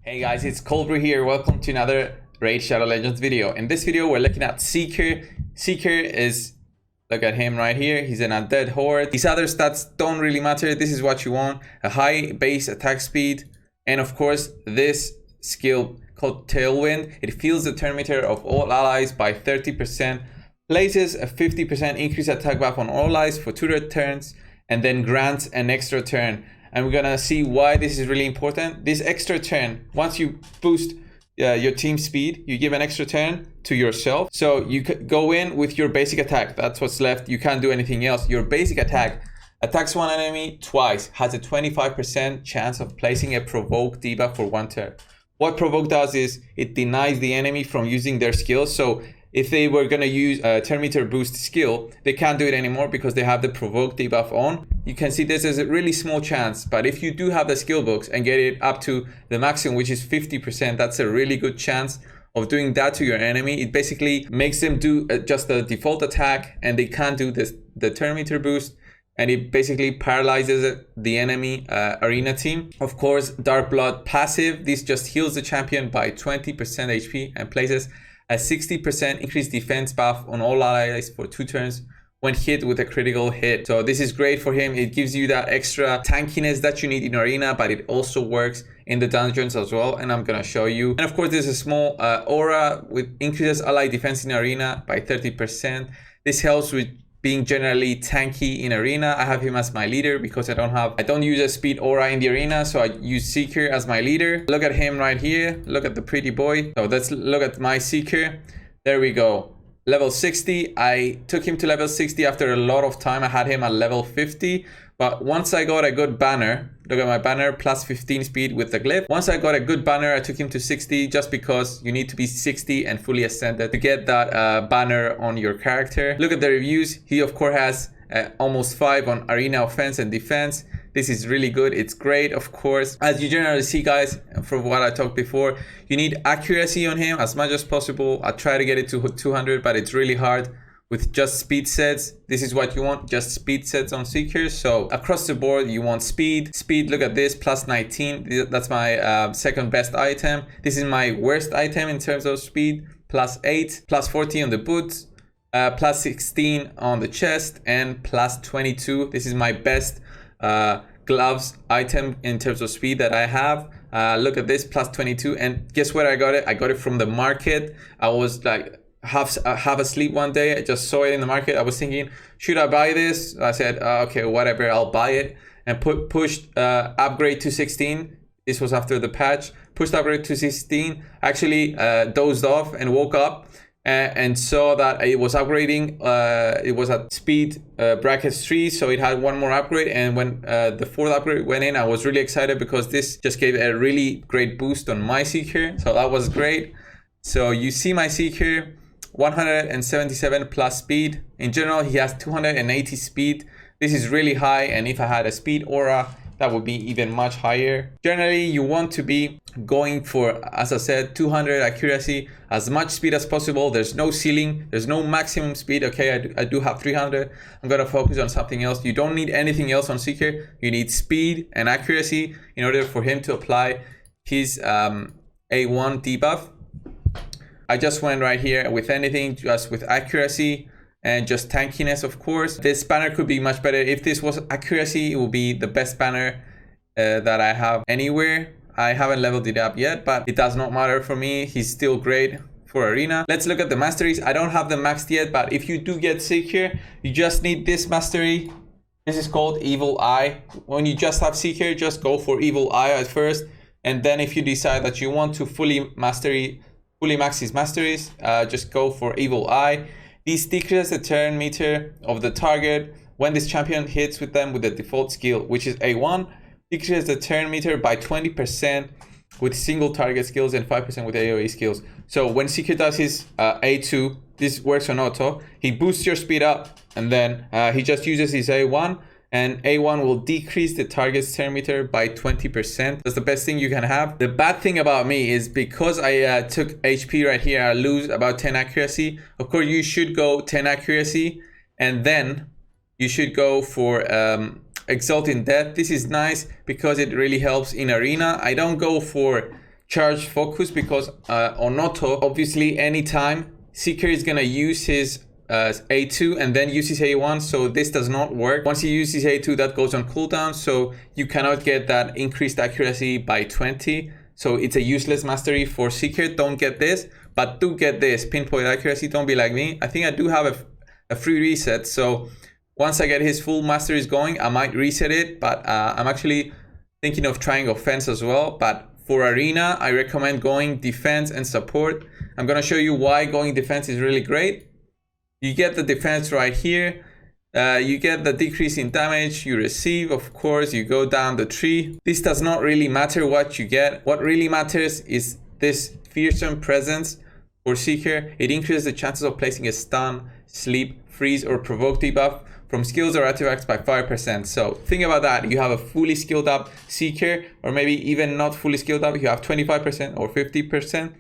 Hey guys, it's Brew here. Welcome to another Raid Shadow Legends video. In this video, we're looking at Seeker. Seeker is, look at him right here. He's an undead horde. These other stats don't really matter. This is what you want. A high base attack speed. And of course, this skill called Tailwind. It fills the turn meter of all allies by 30%. Places a 50% increased attack buff on all allies for 2 turns. And then grants an extra turn. And we're gonna see why this is really important. This extra turn, once you boost your team speed, you give an extra turn to yourself. So you could go in with your basic attack. That's what's left. You can't do anything else. Your basic attack attacks one enemy twice, has a 25% chance of placing a provoke debuff for 1 turn. What provoke does is it denies the enemy from using their skills. So if they were going to use a turn meter boost skill, they can't do it anymore because they have the provoke debuff on. You can see this is a really small chance, but if you do have the skill books and get it up to the maximum, which is 50%, that's a really good chance of doing that to your enemy. It basically makes them do just the default attack and they can't do the turn meter boost. And it basically paralyzes the enemy arena team. Of course, Dark Blood passive. This just heals the champion by 20% HP and places a 60% increased defense buff on all allies for 2 turns when hit with a critical hit. So this is great for him. It gives you that extra tankiness that you need in arena, but it also works in the dungeons as well. And I'm gonna show you. And of course, there's a small aura with increases ally defense in arena by 30%. This helps with being generally tanky in arena. I have him as my leader because I don't use a speed aura in the arena, so I use Seeker as my leader. Look at him right here. Look at the pretty boy. So let's look at my Seeker. There we go. Level 60. I took him to level 60 after a lot of time. I had him at level 50. But once I got a good banner, look at my banner, plus 15 speed with the glyph. Once I got a good banner, I took him to 60 just because you need to be 60 and fully ascended to get that banner on your character. Look at the reviews. He, of course, has almost 5 on arena offense and defense. This is really good. It's great, of course. As you generally see, guys, from what I talked before, you need accuracy on him as much as possible. I try to get it to 200, but it's really hard. With just speed sets, this is what you want, just speed sets on Seekers. So across the board, you want speed. Speed, look at this, plus 19. That's my second best item. This is my worst item in terms of speed, plus 8, plus 40 on the boots, plus 16 on the chest, and plus 22. This is my best gloves item in terms of speed that I have. Look at this, plus 22. And guess where I got it? I got it from the market. I was like, half asleep one day. I just saw it in the market. I was thinking, should I buy this? I said, okay, whatever, I'll buy it. And pushed upgrade to 16. This was after the patch. Pushed upgrade to 16. Actually dozed off and woke up and saw that it was upgrading. It was at speed brackets 3, so it had one more upgrade. And when the 4th upgrade went in, I was really excited because this just gave a really great boost on my Seeker. So that was great. So you see my Seeker, 177 plus speed. In general, he has 280 speed. This is really high, and if I had a speed aura, that would be even much higher. Generally, you want to be going for, as I said, 200 accuracy, as much speed as possible. There's no ceiling, there's no maximum speed. Okay, I do have 300. I'm gonna focus on something else. You don't need anything else on Seeker. You need speed and accuracy in order for him to apply his A1 debuff. I just went right here with anything, just with accuracy and just tankiness, of course. This banner could be much better. If this was accuracy, it will be the best banner that I have anywhere. I haven't leveled it up yet, but it does not matter for me. He's still great for arena. Let's look at the masteries. I don't have them maxed yet, but if you do get Seeker, you just need this mastery. This is called Evil Eye. When you just have Seeker, just go for Evil Eye at first. And then if you decide that you want to fully max his masteries, just go for Evil Eye. These decreases the turn meter of the target when this champion hits with them with the default skill, which is A1. Decreases the turn meter by 20% with single target skills and 5% with AoE skills. So when Seeker does his A2, this works on auto. He boosts your speed up, and then he just uses his A1. And A1 will decrease the target's turn meter by 20%. That's the best thing you can have. The bad thing about me is because I took HP right here, I lose about 10 accuracy. Of course, you should go 10 accuracy, and then you should go for Exalt in Death. This is nice because it really helps in arena. I don't go for charge focus because on auto, obviously anytime Seeker is gonna use his A2 and then use his A1, so this does not work. Once he uses A2, that goes on cooldown, so you cannot get that increased accuracy by 20. So it's a useless mastery for Seeker. Don't get this, but do get this pinpoint accuracy. Don't be like me. I think I do have a free reset, so once I get his full masteries going, I might reset it, but I'm actually thinking of trying offense as well. But for arena, I recommend going defense and support. I'm gonna show you why going defense is really great. You get the defense right here. You get the decrease in damage you receive. Of course, you go down the tree. This does not really matter what you get. What really matters is this fearsome presence for Seeker. It increases the chances of placing a stun, sleep, freeze, or provoke debuff from skills or artifacts by 5%. So think about that. You have a fully skilled up Seeker, or maybe even not fully skilled up. You have 25% or 50%.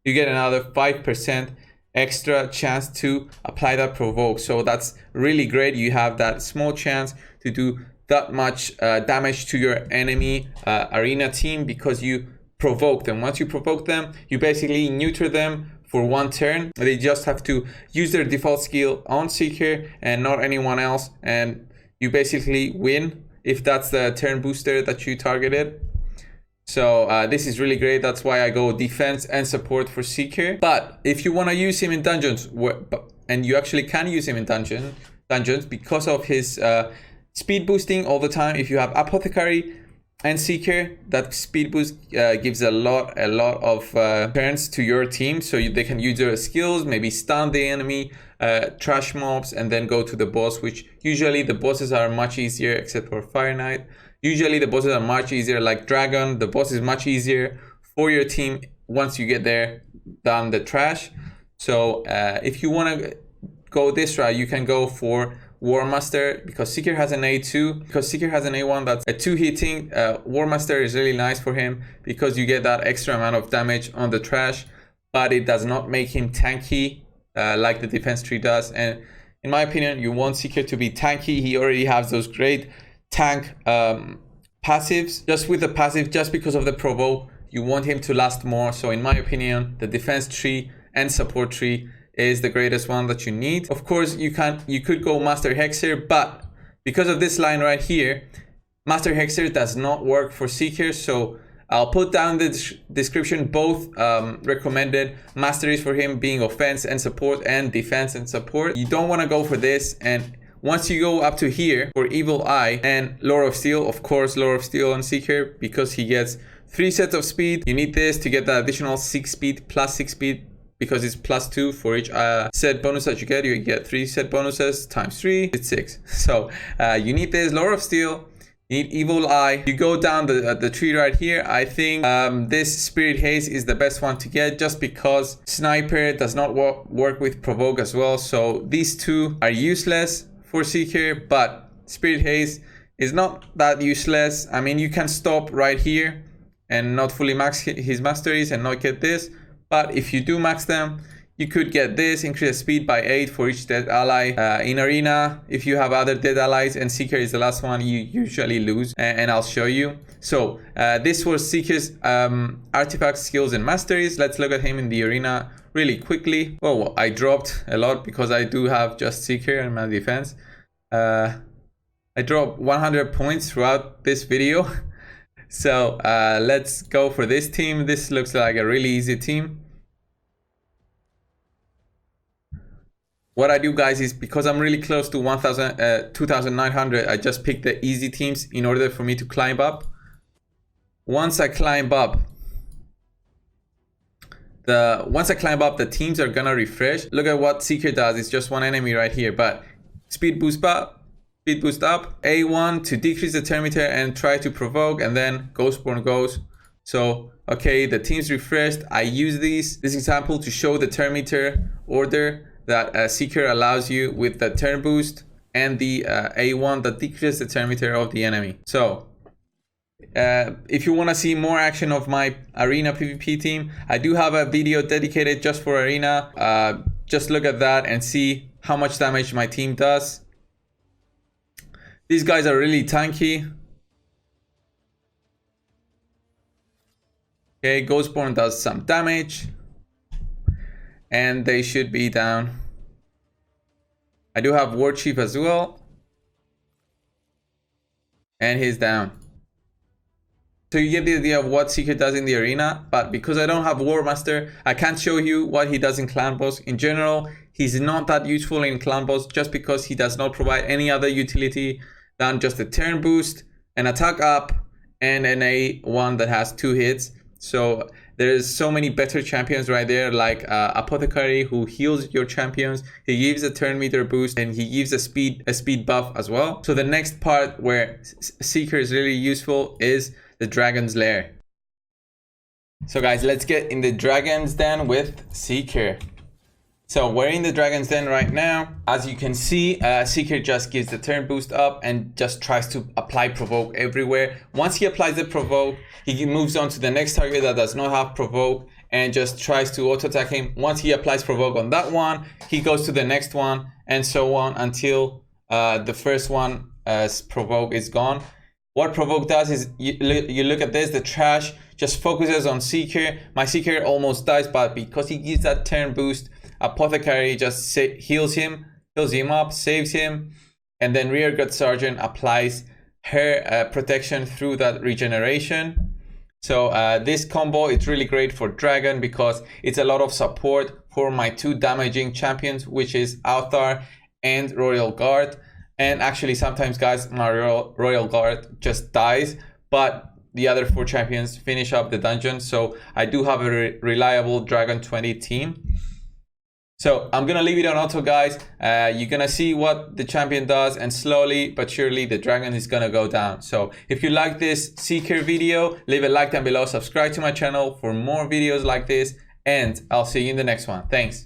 You get another 5% extra chance to apply that provoke. So that's really great. You have that small chance to do that much damage to your enemy arena team because you provoke them. Once you provoke them, you basically neuter them for one turn. They just have to use their default skill on Seeker and not anyone else, and you basically win if that's the turn booster that you targeted. So this is really great. That's why I go defense and support for Seeker. But if you want to use him in dungeons, and you actually can use him in dungeons because of his speed boosting all the time. If you have Apothecary and Seeker, that speed boost gives a lot of turns to your team, so they can use their skills, maybe stun the enemy, trash mobs, and then go to the boss, which usually the bosses are much easier, except for Fire Knight. Usually the bosses are much easier, like Dragon. The boss is much easier for your team once you get there than the trash. So if you want to go this route, you can go for War Master because Seeker has an A2. Because Seeker has an A1 that's a 2 hitting. War Master is really nice for him because you get that extra amount of damage on the trash, but it does not make him tanky like the defense tree does. And in my opinion, you want Seeker to be tanky. He already has those great tank passives. Just with the passive, just because of the provoke, you want him to last more. So in my opinion, the defense tree and support tree is the greatest one that you need. Of course, you could go Master Hexer, but because of this line right here, Master Hexer does not work for Seeker. So I'll put down the description both recommended masteries for him, being offense and support and defense and support. You don't want to go for this. And once you go up to here for Evil Eye and Lore of Steel, of course, Lore of Steel on Seeker, because he gets 3 sets of speed. You need this to get the additional 6 speed plus 6 speed, because it's +2 for each set bonus that you get. You get 3 set bonuses times 3, it's 6. So you need this Lore of Steel, you need Evil Eye. You go down the tree right here. I think this Spirit Haze is the best one to get, just because Sniper does not work with Provoke as well. So these two are useless for Seeker, but Spirit Haze is not that useless. I mean, you can stop right here and not fully max his masteries and not get this. But if you do max them, you could get this, increase speed by 8 for each dead ally. In arena, if you have other dead allies and Seeker is the last one, you usually lose, and I'll show you. So this was Seeker's artifact skills and masteries. Let's look at him in the arena really quickly. Oh, I dropped a lot because I do have just Seeker and my defense. I dropped 100 points throughout this video. So let's go for this team. This looks like a really easy team. What I do, guys, is because I'm really close to 2,900, I just pick the easy teams in order for me to climb up. Once I climb up, the teams are gonna refresh. Look at what Seeker does. It's just one enemy right here, but speed boost up, A1 to decrease the turn meter and try to provoke, and then Ghostborn goes. So okay, the team's refreshed. I use this example to show the turn meter order that Seeker allows you with the turn boost and the A1 that decreases the turn meter of the enemy. So if you want to see more action of my arena PvP team, I do have a video dedicated just for arena. Just look at that and see how much damage my team does. These guys are really tanky. Okay, Ghostborn does some damage. And they should be down. I do have War Chief as well. And he's down. So you get the idea of what Seeker does in the arena, but because I don't have War Master, I can't show you what he does in Clan Boss. In general, he's not that useful in Clan Boss just because he does not provide any other utility than just a turn boost, an attack up, and an A1 that has 2 hits. So there's so many better champions right there, like Apothecary, who heals your champions. He gives a turn meter boost, and he gives a speed buff as well. So the next part where Seeker is really useful is the Dragon's Lair. So guys, let's get in the Dragon's Den with Seeker. So we're in the Dragon's Den right now. As you can see, Seeker just gives the turn boost up and just tries to apply provoke everywhere. Once he applies the provoke, he moves on to the next target that does not have provoke and just tries to auto attack him. Once he applies provoke on that one, he goes to the next one and so on until the first one provoke is gone. What provoke does is you look at this, the trash just focuses on Seeker. My Seeker almost dies, but because he gives that turn boost, Apothecary just heals him up, saves him, and then Rearguard Sergeant applies her protection through that regeneration. So this combo, it's really great for Dragon because it's a lot of support for my 2 damaging champions, which is Althar and Royal Guard. And actually sometimes, guys, my Royal Guard just dies, but the other 4 champions finish up the dungeon. So I do have a reliable Dragon 20 team. So I'm gonna leave it on auto, guys. You're gonna see what the champion does, and slowly but surely the dragon is gonna go down. So if you like this Seeker video, leave a like down below, subscribe to my channel for more videos like this, and I'll see you in the next one. Thanks.